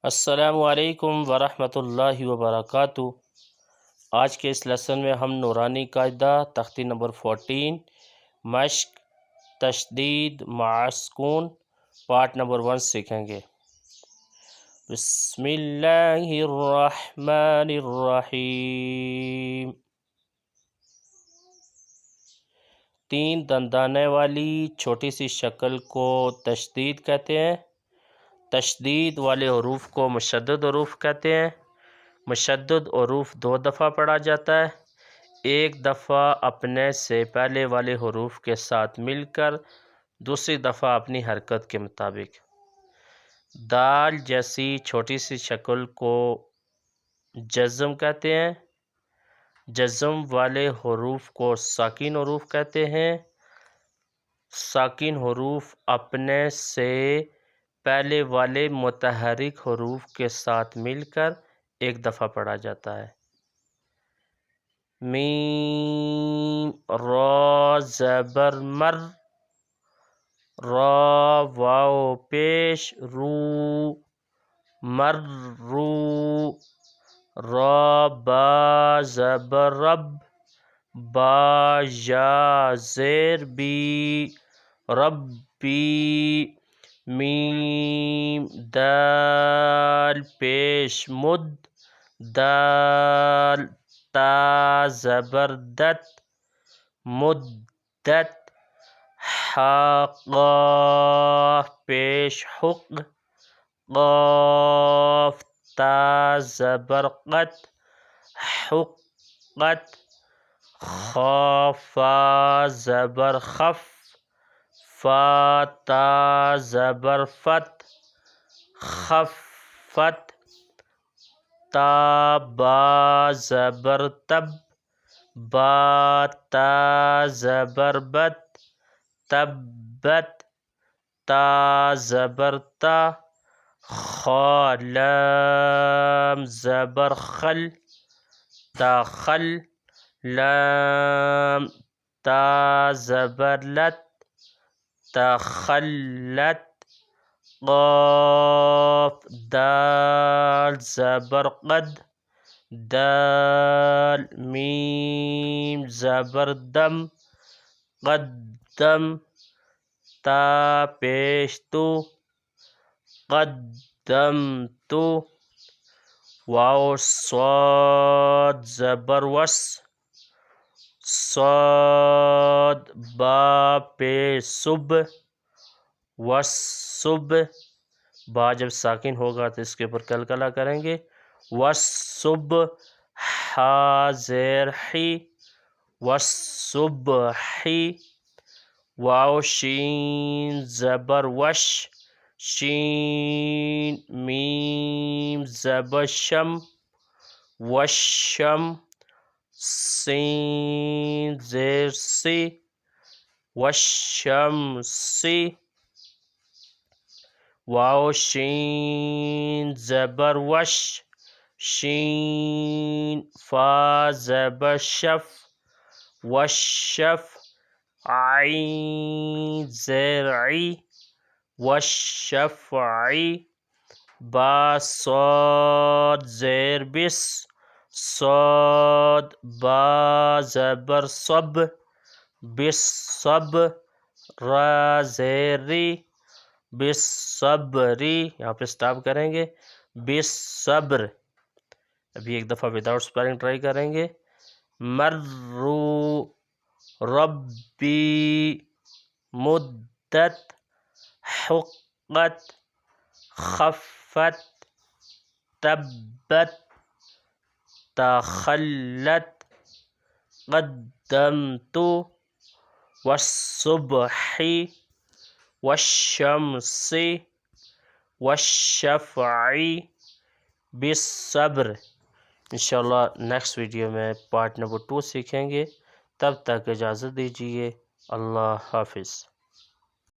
السلام علیکم ورحمۃ اللہ وبرکاتہ۔ آج کے اس لیسن میں ہم نورانی قاعدہ تختی نمبر 14 مشق تشدید مع سکون پارٹ نمبر 1 سیکھیں گے۔ بسم اللہ الرحمن الرحیم۔ 3 دندانے والی چھوٹی سی شکل کو تشدید کہتے ہیں۔ تشدید والے حروف کو مشدد حروف کہتے ہیں۔ مشدد حروف 2 دفعہ پڑھا جاتا ہے، ایک دفعہ اپنے سے پہلے والے حروف کے ساتھ مل کر، دوسری دفعہ اپنی حرکت کے مطابق۔ دال جیسی چھوٹی سی شکل کو جزم کہتے ہیں۔ جزم والے حروف کو ساکن حروف کہتے ہیں۔ ساکن حروف اپنے سے پہلے والے متحرک حروف کے ساتھ مل کر ایک دفعہ پڑھا جاتا ہے۔ میم را زبر مر، را واو پیش رو، مر رو، را با زبر رب، با یا زیر بی، ربی، میم دال پیش مد، دال تا زبر دت، مدت، حا قاف پیش حق، قاف تا زبر قت، حقت، خا فا زبر خف، فا تا زبر فت، خفت، تا با زبر تب، با تا زبر بت، تبت، تا زبر تا، خا لام زبر خل، تخل، لام تا زبر لت، تخلت، قاف دال زبر قد، دال میم زبر دم، قدم، تا پیش تو، قدمت، واو صاد زبر وس، صاد با پیش صب، والصبح، با جب ساکن ہوگا تو اس کے اوپر قلقلہ کریں گے۔ والصبح، حا زیر حی، والصبحی، واو شین زبر وش، شین، میم زبر شم، والشم، سین زیر سی، والشمسی، واو شین زبر وش، شین، فا زبر شف، والشف، عین زیر عی، والشفعی، با صاد زیر بس، صاد، با زبر صب، بالصب، را زیر ری، بالصبری، یہاں پہ سٹاپ کریں گے، بالصبر۔ ابھی ایک دفعہ وداؤٹ سپیلنگ ٹرائی کریں گے۔ مرو، ربی، مدت، حقت، خفت، تبت، تخلت، قدمت، والصبح، والشمس، والشفع، بالصبر۔ انشاءاللہ نیکسٹ ویڈیو میں پارٹ نمبر 2 سیکھیں گے، تب تک اجازت دیجیے، اللہ حافظ۔